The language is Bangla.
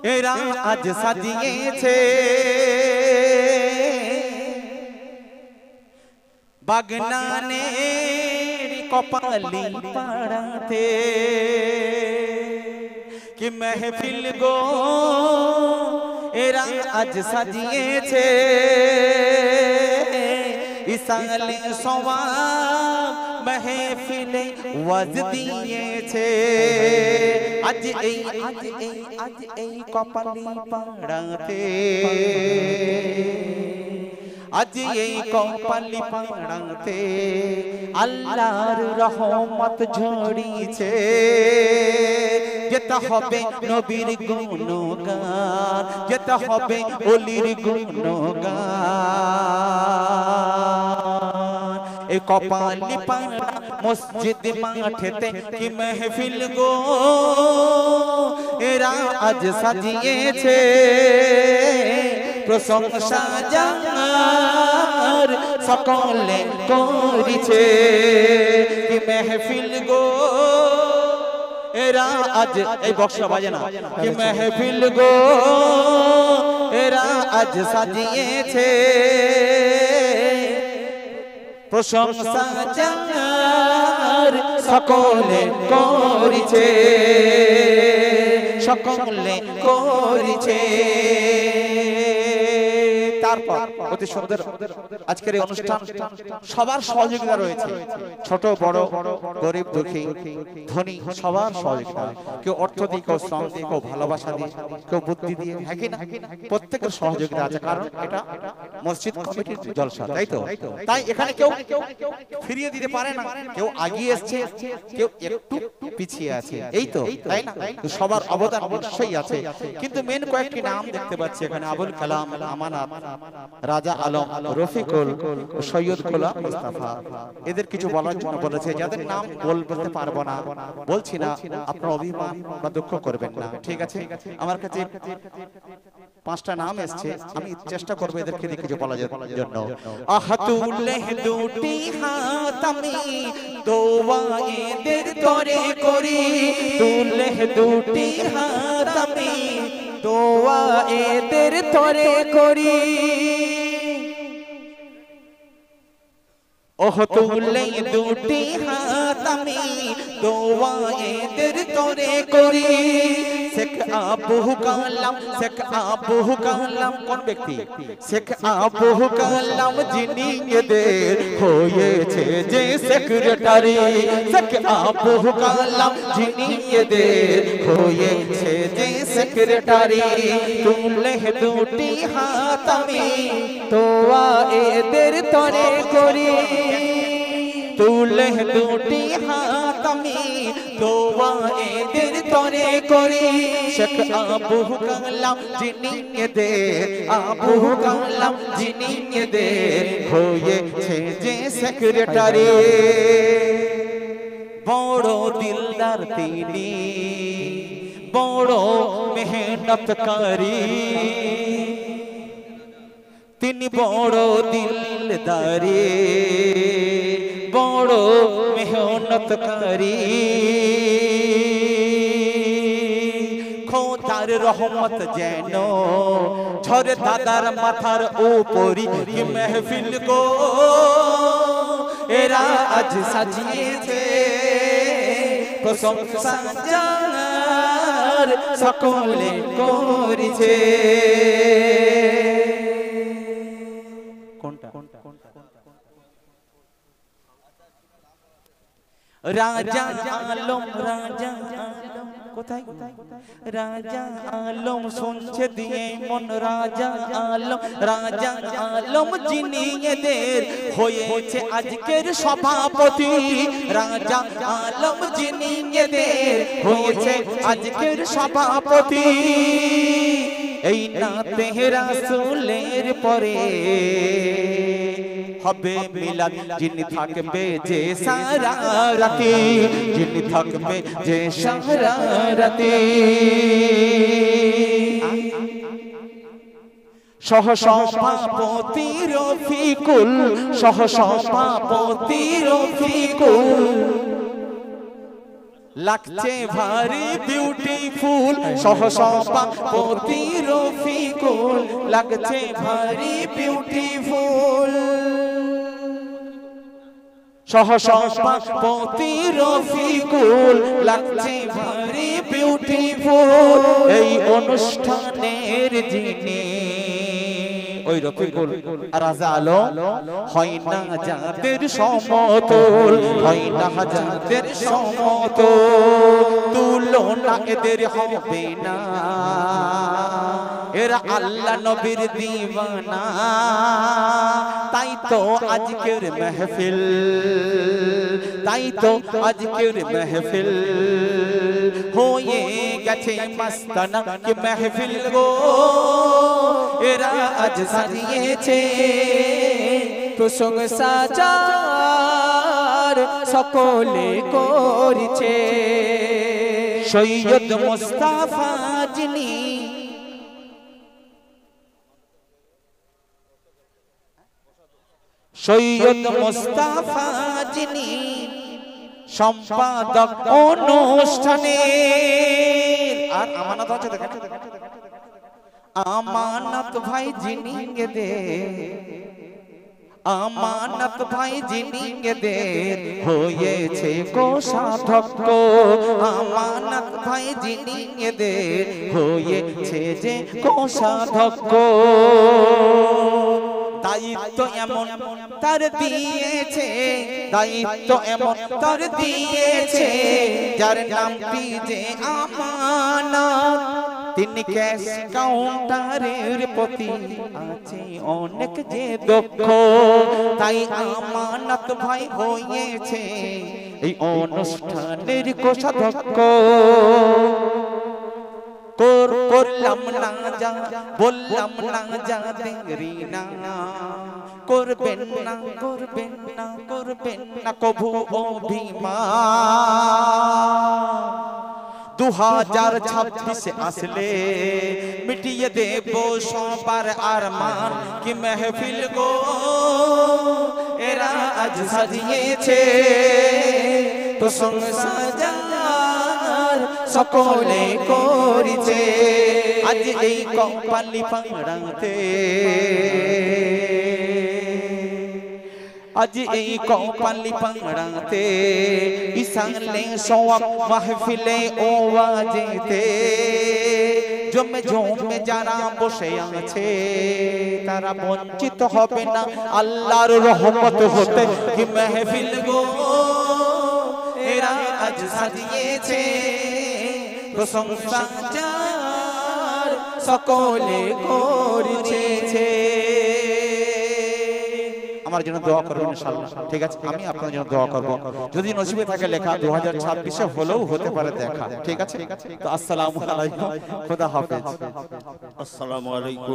এরা আজ সাজিয়েছে বাগনানের কপালি পাড়াতে কি মেহফিল গো এরা আজ সাজিয়েছে ইসালে সওয়াব महफिले वज दिएছে आज এই কপালি পাড়াতে आज এই কপালি পাড়াতে আল্লাহর রহমত ঝরিছে যেতে হবে নবীর গুণগান যেতে হবে ওলির গুণগান এই কপালি পাড়া মসজিদ মাঠেতে কি মেহফিল গো এরা আজ সাজিয়েছে প্রশংসা যার সকলে করিছে কি মেহফিল গো এরা আজ এই বক্সটা বাজে না কি মেহফিল গো এরা আজ সাজিয়েছে প্রশংসা যার সকলে করিছে সকলে করিছে তারপর অতি সুন্দর আজকের এই অনুষ্ঠান সবার সহযোগিতা রয়েছে ছোট বড় গরিব দুঃখী ধনী সবার সহযোগিতা কেউ অর্থ দিয়ে কেউ শ্রম দিয়ে কেউ ভালোবাসা দিয়ে কেউ বুদ্ধি দিয়ে হ্যাঁ কি না প্রত্যেকের সহযোগিতা আছে কারণ এটা মসজিদ কমিটির জলসা তাই তো তাই এখানে কেউ ফিরিয়ে দিতে পারে না কেউ এগিয়ে এসেছে কেউ একটু পিছিয়ে আছে এই তো তাই না সবার অবদান অবশ্যই আছে কিন্তু মেন কয়েকটি নাম দেখতে পাচ্ছি এখানে আবুল কালাম আমানত রাজা আলম রফিকুল সৈয়দ গোলাম মুস্তাফা এদের কিছু বলার জন্য বলেছে যাদের নাম বলতে পারবো না বলছি না আপনারা অভিমান বা দুঃখ করবেন না ঠিক আছে আমার কাছে 5টা নাম এসেছে আমি চেষ্টা করব এদেরকে নিয়ে কিছু বলার জন্য আহাতুল্লাহ দুটি হাত আমি দোয়া এদের তরে করি তুল্লাহ দুটি হাত আমি দোয়া এদের তরে করি ওহ তুল্লাহ দুটি হাত আমি দোয়া এদের তরে করি শেখ আবু কালাম কোন ব্যক্তি শেখ আবু কালাম যিনি এদের হয়েছে যে সেক্রেটারি শেখ আবু কালাম যিনি এদের হয়েছে যে সেক্রেটারি তুল্লাহ দুটি হাত আমি দোয়া এদের তরে করি তুল্লাহ দুটি হাত আমি দোয়া এদের তরে করি শেখ আবু কালাম যিনি এদের আবু কালাম যিনি এদের হয়েছে যে সেক্রেটারি বড় দিলদার তিনি বড় মেহনতকারী তিনি বড় দিলদারি বড় মেহনতকারী খোদার রহমত যেন ঝরে দাদার মাথার উপরি কি মেহফিল গো এরা আজ সাজিয়েছে প্রশংসা যার সকলে করিছে রাজা আলম কোথায় রাজা আলম শুনছে দিয়ে মন রাজা আলম যিনি এদের হয়েছে আজকের সভাপতি রাজা আলম যিনি এদের হয়েছে আজকের সভাপতি এই নাতে রাসূলের পরে হবে মিলাদ যিনি থাকবে যে সারা রাতে যিনি থাকবে যে সারা রাতে সহসভাপতি রফিকুল লাগছে ভারী বিউটিফুল সহসপা পতি রফিকুল লাগছে ভারী বিউটিফুল সহসপা পতি রফিকুল লাগছে ভারী বিউটিফুল এই অনুষ্ঠানের যিনি ওই রফিকুল রাজা আলো হয় না যাদের সমতুল হয় না যাদের সমতুল তুলনা এদের হবে না এরা আল্লাহ নবীর দিওয়ানা তাই তো আজকের মাহফিল তাই তো আজকের মাহফিল হয়ে গেছে মস্তানা কি মাহফিল গো এরা আজ সাজিয়েছে প্রশংসা যার সকলে করছে সৈয়দ মুস্তাফা যিনি সৈয়দ মুস্তাফা যিনি সম্পাদক অনুষ্ঠানের আর আমানত আছে দেখেন আমানত ভাই যিনি দে আমানত ভাই যিনি দে হয়েছে কোষাধ্যক্ষ আমানত ভাই যিনি দে হয়েছে যে কোষাধ্যক্ষ দায়িত্ব এমন তার দিয়েছে দায়িত্ব এমন তার দিয়েছে যার নামটি যে আমানত তিনি ক্যাশ কাউন্টারের প্রতি আছে অনেক যে দক্ষ তাই আমানত ভাই হয়েছে এই অনুষ্ঠানের কোষাধ্যক্ষ করলাম না যা বললাম না যা দেরি না করবেন না করবেন না করবেন না কভু অভিমান 2026 আসলে মিটিয়ে দেব সবার আরমান কি মাহফিল গো এরা আজ সাজিয়েছে প্রশংসা যার সকলে করেছে আজ এই কপালি পাড়াতে আজ এই কপালি পাড়াতে ইসালে সওয়াব মাহফিলে ওয়াজেতে জমে জমে যারা বসে আছে তারা বঞ্চিত হবে না আল্লাহর রহমত হতে কি মাহফিল গো এরা আজ সাজিয়েছে প্রশংসা যার সকলে করেছে আমার জন্য দোয়া করবেন ইনশাআল্লাহ ঠিক আছে আমি আপনার জন্য দোয়া করব যদি নসিবে থাকে লেখা 2026 এ হলেও হতে পারে দেখা ঠিক আছে তো আসসালামু আলাইকুম খোদা হাফেজ আসসালামু আলাইকুম।